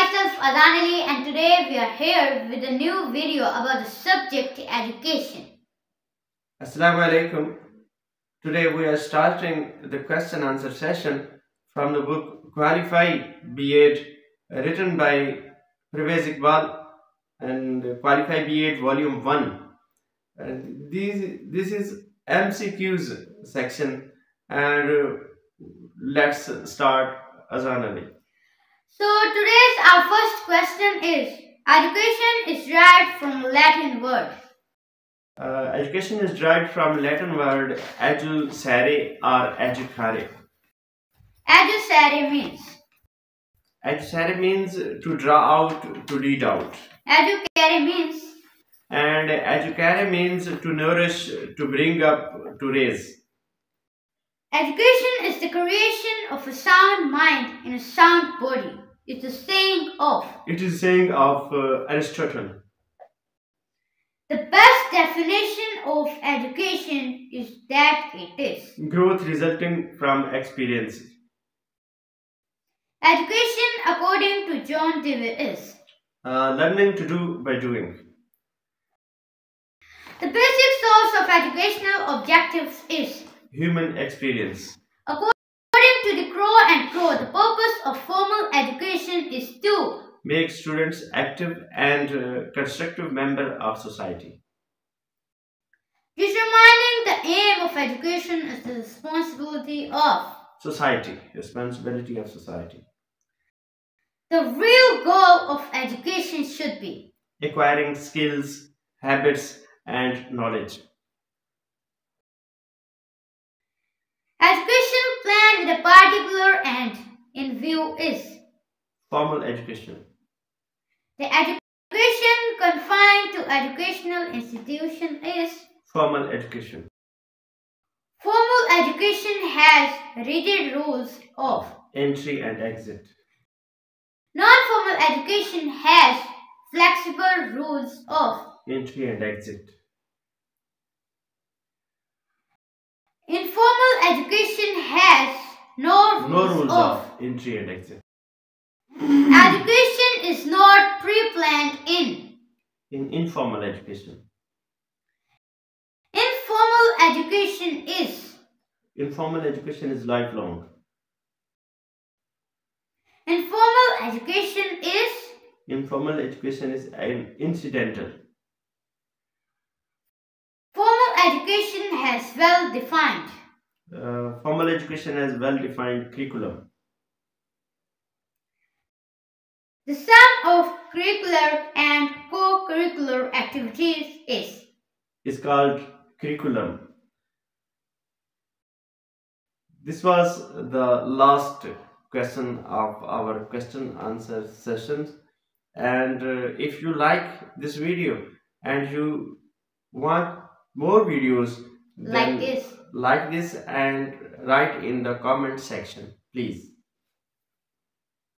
myself Adanali, and today we are here with a new video about the subject education. Assalamu alaikum. Today we are starting the question answer session from the book Kوالیفائی B.ed, written by Provez Iqbal and Kوالیفائی B.ed volume 1. This is MCQs section, and let's start Azanali. So today's our first question is, education is derived from Latin word. Education is derived from Latin word educere or educare. Educere means? Educere means to draw out, to read out. Educare means? And educare means to nourish, to bring up, to raise. Education is the creation of a sound mind in a sound body. It's a saying of. It is saying of Aristotle. The best definition of education is that it is growth resulting from experience. Education, according to John Dewey, is learning to do by doing. The basic source of educational objectives is human experience. According to the Crow and Crow, the purpose of formal education is to make students active and constructive member of society. Determining the aim of education is the responsibility of society. Responsibility of society. The real goal of education should be acquiring skills, habits, and knowledge. Education planned with a particular end in view is formal education. The education confined to educational institution is formal education. Formal education has rigid rules of entry and exit. Non-formal education has flexible rules of entry and exit. Informal education has no rules of entry and exit. Education is not pre-planned in informal education. Informal education is lifelong. Informal education is incidental. Formal education has well-defined. Formal education has well-defined curriculum. The sum of curricular and co-curricular activities is called curriculum. This was the last question of our question answer sessions, and if you like this video and you want more videos like this and write in the comment section, please.